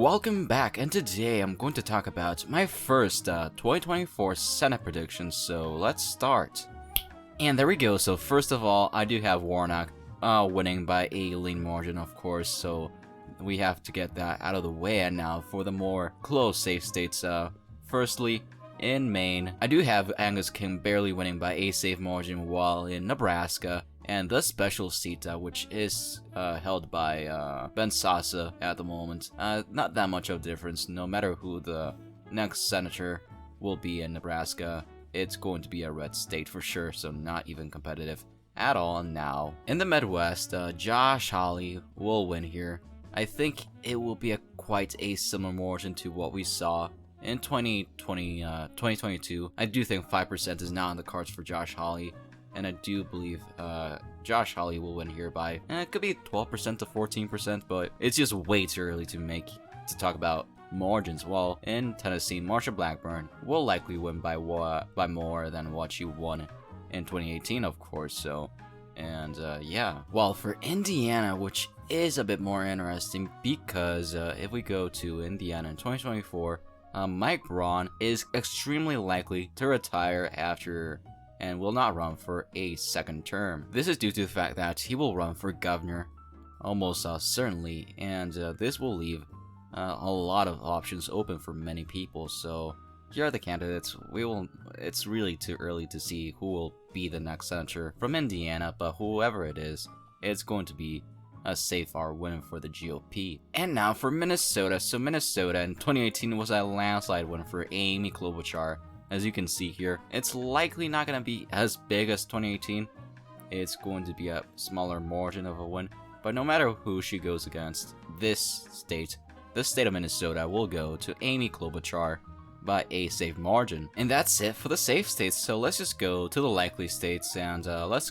welcome back, and today I'm going to talk about my first 2024 Senate predictions, so let's start. And there we go. So first of all, I do have Warnock winning by a lean margin, of course, so we have to get that out of the way. And now for the more close safe states, firstly, in Maine, I do have Angus King barely winning by a safe margin, while in Nebraska, and the special seat, which is held by Ben Sasa at the moment, not that much of a difference. No matter who the next senator will be in Nebraska, it's going to be a red state for sure, so not even competitive at all now. In the Midwest, Josh Hawley will win here. I think it will be quite a similar margin to what we saw in 2022. I do think 5% is not on the cards for Josh Hawley, and I do believe Josh Hawley will win here by, it could be 12% to 14%, but it's just way too early to talk about margins. While in Tennessee, Marsha Blackburn will likely win by more than what she won in 2018, of course. So, and yeah. While for Indiana, which is a bit more interesting, because if we go to Indiana in 2024, Mike Braun is extremely likely to retire after and will not run for a second term. This is due to the fact that he will run for governor almost certainly, and this will leave a lot of options open for many people. So here are the candidates. It's really too early to see who will be the next senator from Indiana, but whoever it is, it's going to be a safe win for the GOP. And now for Minnesota. So Minnesota in 2018 was a landslide win for Amy Klobuchar. As you can see here, it's likely not going to be as big as 2018. It's going to be a smaller margin of a win. But no matter who she goes against, the state of Minnesota will go to Amy Klobuchar by a safe margin. And that's it for the safe states. So let's just go to the likely states, and let's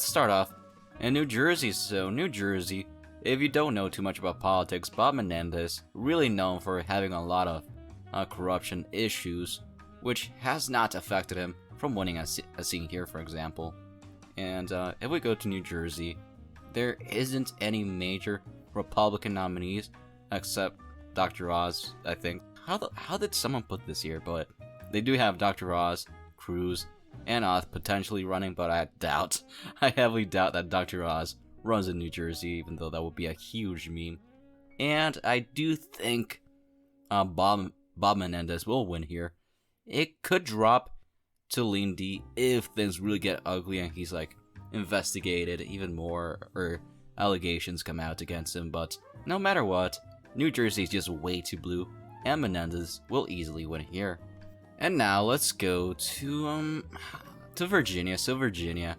start off in New Jersey. So New Jersey, if you don't know too much about politics, Bob Menendez, really known for having a lot of corruption issues, which has not affected him from winning a seat here, for example. And if we go to New Jersey, there isn't any major Republican nominees except Dr. Oz, I think. How did someone put this here? But they do have Dr. Oz, Cruz, and Oz potentially running, but I heavily doubt that Dr. Oz runs in New Jersey, even though that would be a huge meme. And I do think Bob Menendez will win here. It could drop to lean D if things really get ugly and he's like investigated even more, or allegations come out against him. But no matter what, New Jersey is just way too blue, and Menendez will easily win here. And now let's go to Virginia. So Virginia,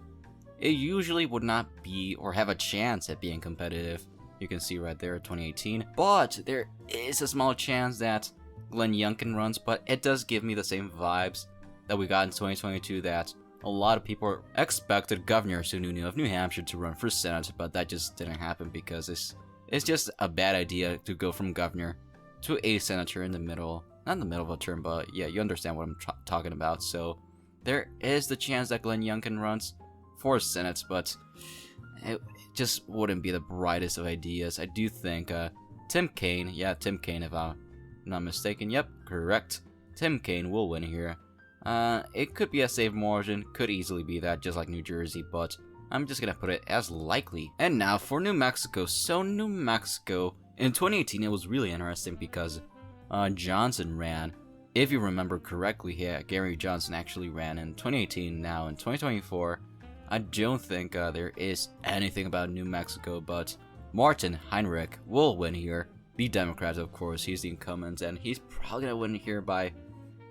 it usually would not be or have a chance at being competitive. You can see right there 2018, but there is a small chance that Glenn Youngkin runs. But it does give me the same vibes that we got in 2022, that a lot of people expected Governor Sununu of New Hampshire to run for Senate, but that just didn't happen because it's just a bad idea to go from governor to a senator in the middle, not in the middle of a term, but yeah, you understand what I'm talking about. So there is the chance that Glenn Youngkin runs for Senate, but it just wouldn't be the brightest of ideas. I do think Tim Kaine, if I'm not mistaken, yep, correct, Tim Kaine will win here. It could be a safe margin, could easily be that, just like New Jersey, but I'm just gonna put it as likely. And now for New Mexico. So New Mexico, in 2018, it was really interesting because Johnson ran. If you remember correctly, yeah, Gary Johnson actually ran in 2018. Now in 2024, I don't think there is anything about New Mexico, but Martin Heinrich will win here. The Democrat, of course, he's the incumbent, and he's probably gonna win here by,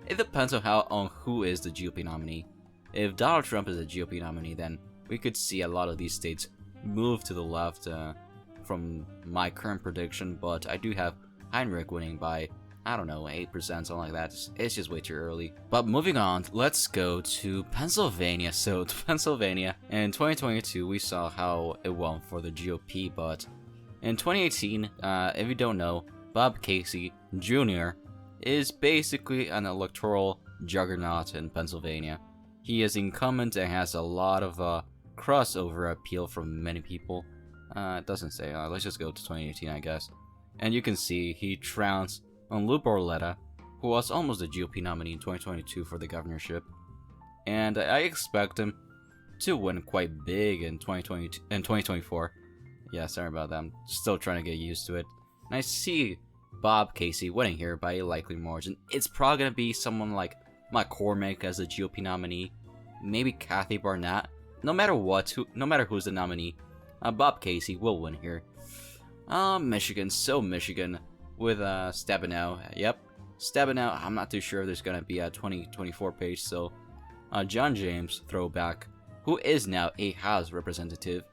it depends on who is the GOP nominee. If Donald Trump is a GOP nominee, then we could see a lot of these states move to the left from my current prediction, but I do have Heinrich winning by, I don't know, 8%, something like that. It's just way too early. But moving on, let's go to Pennsylvania. So to Pennsylvania, in 2022, we saw how it won for the GOP, but in 2018, if you don't know, Bob Casey Jr. is basically an electoral juggernaut in Pennsylvania. He is incumbent and has a lot of crossover appeal from many people. It doesn't say. Let's just go to 2018, I guess. and you can see he trounced on Lou Barletta, who was almost the GOP nominee in 2022 for the governorship, and I expect him to win quite big in 2024. Yeah, sorry about that. I'm still trying to get used to it. And I see Bob Casey winning here by a likely margin. It's probably gonna be someone like McCormick as the GOP nominee, maybe Kathy Barnett. No matter who's the nominee, Bob Casey will win here. Michigan with Stabenow. Yep, Stabenow. I'm not too sure if there's gonna be a 2024 page. So, John James throwback, who is now a House representative.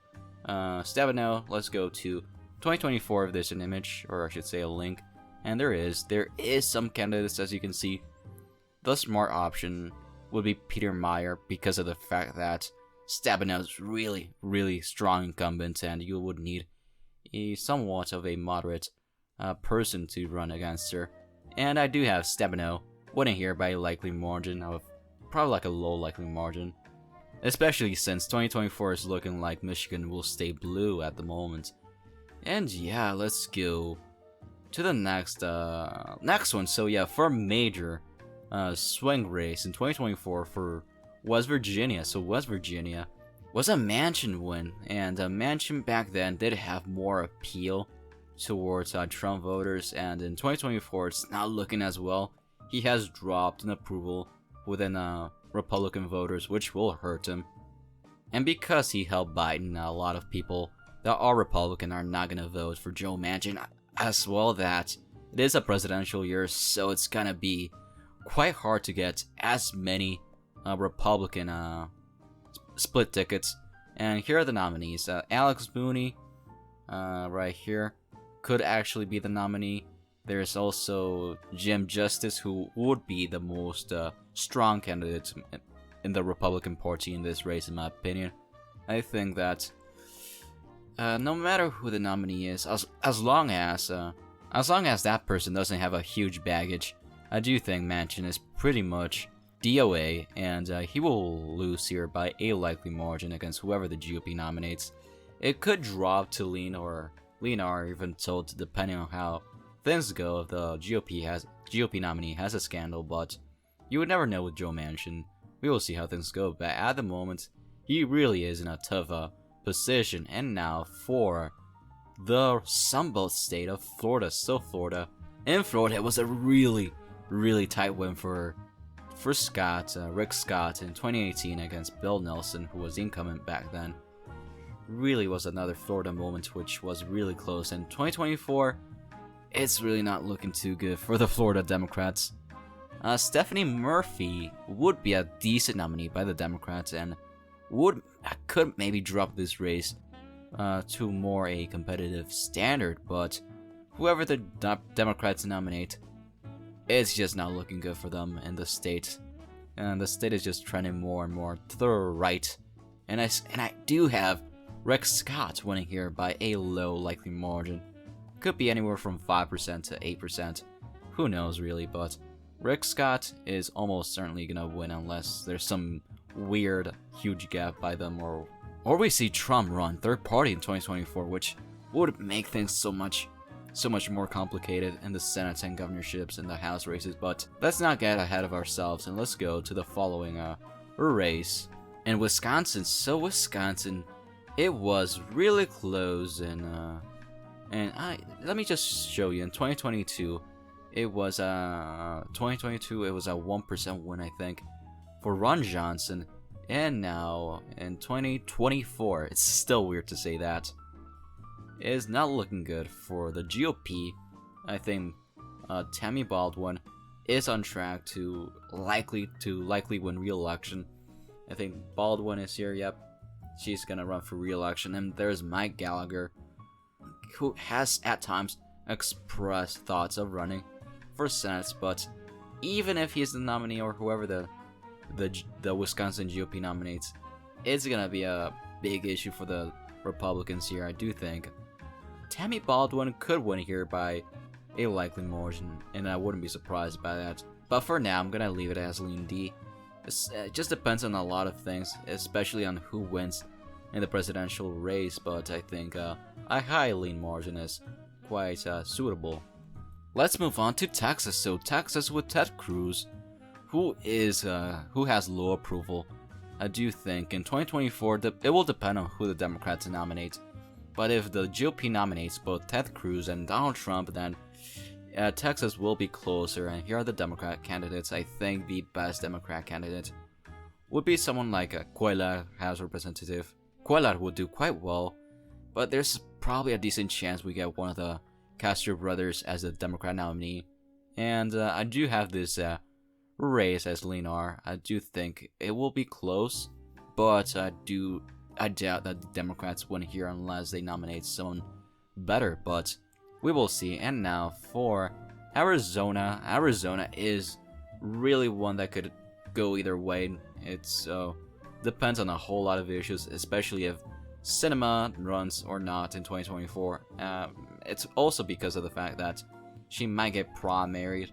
Stabenow. Let's go to 2024 if there's an image, or I should say a link. And there is some candidates, as you can see. The smart option would be Peter Meyer because of the fact that Stabenow is really strong incumbent, and you would need somewhat of a moderate person to run against her. And I do have Stabenow winning here by a likely margin of probably like a low likely margin, especially since 2024 is looking like Michigan will stay blue at the moment. And yeah, let's go to the next one. So yeah, for a major swing race in 2024 for West Virginia. So West Virginia was a Manchin win, and Manchin back then did have more appeal towards Trump voters, and in 2024 it's not looking as well. He has dropped in approval within Republican voters, which will hurt him. And because he helped Biden, a lot of people that are Republican are not going to vote for Joe Manchin, as well that it is a presidential year, so it's going to be quite hard to get as many Republican split tickets. And here are the nominees. Alex Mooney, right here, could actually be the nominee. There's also Jim Justice, who would be the most strong candidate in the Republican Party in this race, in my opinion. I think that no matter who the nominee is, as long as that person doesn't have a huge baggage, I do think Manchin is pretty much DOA, and he will lose here by a likely margin against whoever the GOP nominates. It could drop to lean or even tilt, depending on how things go if the GOP nominee has a scandal, but you would never know with Joe Manchin. We will see how things go, but at the moment, he really is in a tough position. And now for the Sunbelt state of Florida. So Florida, it was a really tight win for Scott, Rick Scott in 2018 against Bill Nelson, who was incumbent back then. Really was another Florida moment which was really close. And 2024, it's really not looking too good for the Florida Democrats. Stephanie Murphy would be a decent nominee by the Democrats and could maybe drop this race to more a competitive standard, but whoever the Democrats nominate, it's just not looking good for them in the state. And the state is just trending more and more to the right. And I do have Rick Scott winning here by a low likely margin. Could be anywhere from 5% to 8%. Who knows really, but Rick Scott is almost certainly gonna win unless there's some weird huge gap by them, or we see Trump run third party in 2024, which would make things so much more complicated in the Senate and governorships and the House races. But let's not get ahead of ourselves, and let's go to the following race in Wisconsin. So Wisconsin, it was really close, and let me just show you. In 2022, it was a 1% win, I think, for Ron Johnson, and now in 2024, it's still weird to say that. It is not looking good for the GOP. I think Tammy Baldwin is on track to likely win re-election. I think Baldwin is here. Yep, she's gonna run for re-election. And there's Mike Gallagher, who has at times expressed thoughts of running for Senate. But even if he's the nominee, or whoever the Wisconsin GOP nominates, it's gonna be a big issue for the Republicans here. I do think Tammy Baldwin could win here by a likely margin, and I wouldn't be surprised by that. But for now, I'm gonna leave it as lean D. It just depends on a lot of things, especially on who wins in the presidential race. But I think a high lean margin is quite suitable. Let's move on to Texas. So Texas with Ted Cruz, who has low approval. I do think in 2024 it will depend on who the Democrats nominate. But if the GOP nominates both Ted Cruz and Donald Trump, then Texas will be closer. And here are the Democrat candidates. I think the best Democrat candidate would be someone like Cuellar, House Representative. Cuellar would do quite well, but there's probably a decent chance we get one of the Castro brothers as the Democrat nominee. And I do have this race as Leonard. I do think it will be close, but I doubt that the Democrats win here unless they nominate someone better, but we will see. And now for Arizona. Arizona is really one that could go either way. It's depends on a whole lot of issues, especially if Sinema runs or not in 2024. It's also because of the fact that she might get primaried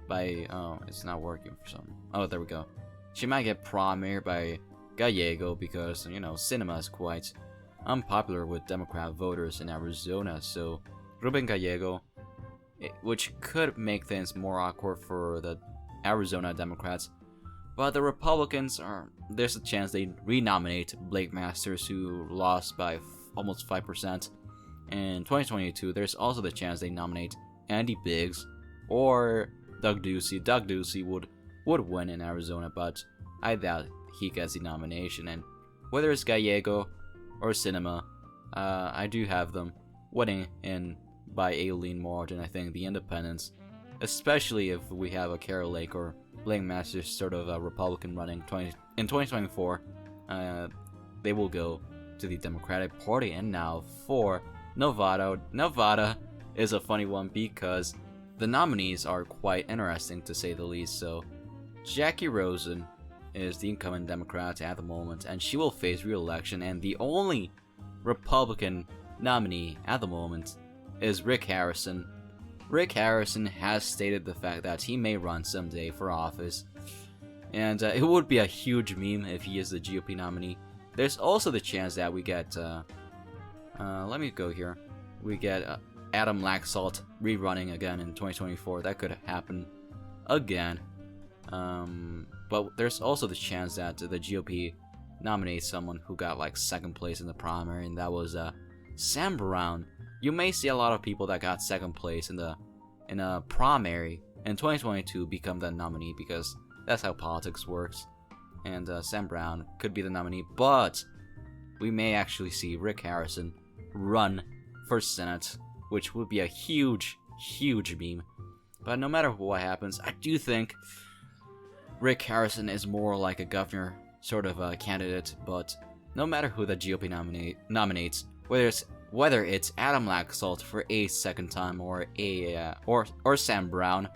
by it's not working for some. Oh, there we go. She might get primaried by Gallego because, you know, Sinema is quite unpopular with Democrat voters in Arizona. So Ruben Gallego, which could make things more awkward for the Arizona Democrats. But the Republicans there's a chance they renominate Blake Masters, who lost by almost 5%. In 2022, there's also the chance they nominate Andy Biggs or Doug Ducey. Doug Ducey would win in Arizona, but I doubt he gets the nomination. And whether it's Gallego or Sinema, I do have them winning in by a lean margin. I think the independents, especially if we have a Carol Lake or Blake Masters sort of a Republican running in 2024, they will go to the Democratic Party. And now for Nevada. Nevada is a funny one because the nominees are quite interesting, to say the least. So Jackie Rosen is the incumbent Democrat at the moment, and she will face re-election, and the only Republican nominee at the moment is Rick Harrison. Rick Harrison has stated the fact that he may run someday for office, and it would be a huge meme if he is the GOP nominee. There's also the chance that we get let me go here. We get Adam Laxalt rerunning again in 2024. That could happen again. But there's also the chance that the GOP nominates someone who got like second place in the primary, and that was Sam Brown. You may see a lot of people that got second place in a primary in 2022 become the nominee, because that's how politics works. And Sam Brown could be the nominee, but we may actually see Rick Harrison run for Senate, which would be a huge meme. But no matter what happens, I do think Rick Harrison is more like a governor sort of a candidate. But no matter who the GOP nominates, whether it's Adam Laxalt for a second time or Sam Brown,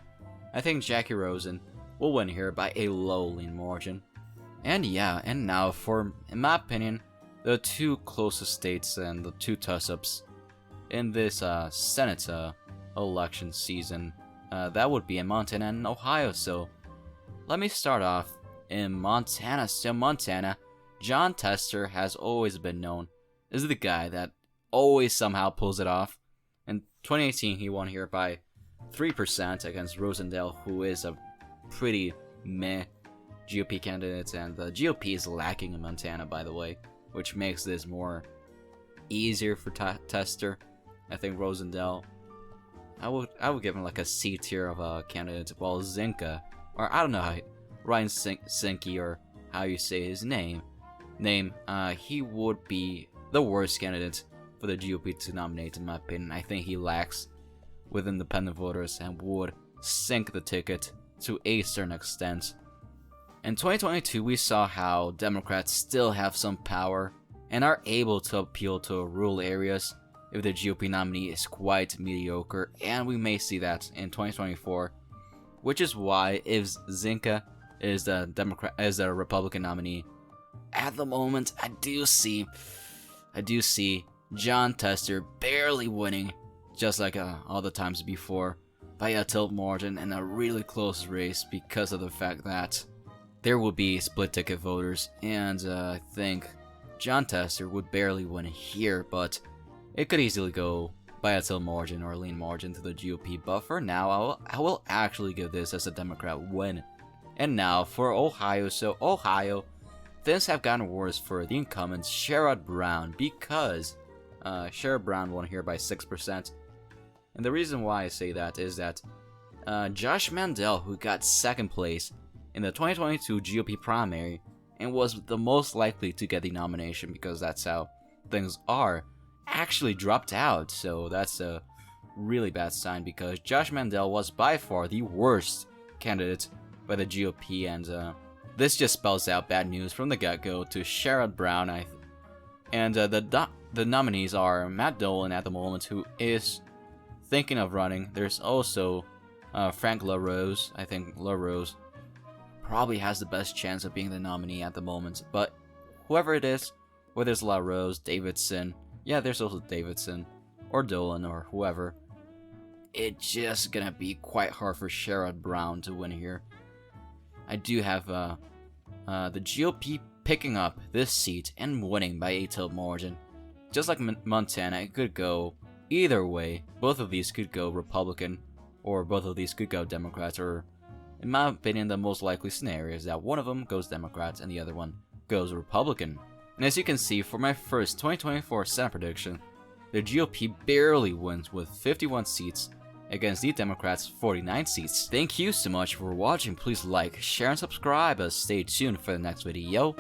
I think Jackie Rosen will win here by a low lean margin. And yeah, and now for, in my opinion, the two closest states and the two toss-ups in this Senate election season, that would be in Montana and Ohio. So let me start off in Montana. So Montana, Jon Tester has always been known as the guy that always somehow pulls it off. In 2018, he won here by 3% against Rosendale, who is a pretty meh GOP candidate, and the GOP is lacking in Montana, by the way, which makes this more easier for Tester. I think Rosendale, I would give him like a C tier of a candidate, while Zinke, or I don't know how Ryan Zinke or how you say his name, he would be the worst candidate for the GOP to nominate, in my opinion. I think he lacks with independent voters and would sink the ticket to a certain extent. In 2022, we saw how Democrats still have some power and are able to appeal to rural areas if the GOP nominee is quite mediocre, and we may see that in 2024, which is why if Zinke is the Republican nominee, at the moment I do see Jon Tester barely winning, just like all the times before, by a tilt margin in a really close race, because of the fact that there will be split ticket voters, and I think Jon Tester would barely win here, but it could easily go by a tilt margin or a lean margin to the GOP, but for now, I will actually give this as a Democrat win. And now for Ohio. So Ohio, things have gotten worse for the incumbent Sherrod Brown because Sherrod Brown won here by 6%. And the reason why I say that is that Josh Mandel, who got second place in the 2022 GOP primary and was the most likely to get the nomination because that's how things are, actually dropped out. So that's a really bad sign because Josh Mandel was by far the worst candidate by the GOP, and this just spells out bad news from the get-go to Sherrod Brown. The nominees are Matt Dolan at the moment, who is thinking of running. There's also Frank LaRose. I think LaRose probably has the best chance of being the nominee at the moment, but whoever it is, whether it's LaRose, Davidson, yeah, there's also Davidson, or Dolan, or whoever, it's just gonna be quite hard for Sherrod Brown to win here. I do have the GOP picking up this seat and winning by a tilt margin. Just like Montana, it could go either way. Both of these could go Republican, or both of these could go Democrats, or in my opinion, the most likely scenario is that one of them goes Democrats and the other one goes Republican. And as you can see, for my first 2024 Senate prediction, the GOP barely wins with 51 seats against the Democrats' 49 seats. Thank you so much for watching. Please like, share, and subscribe. Stay tuned for the next video.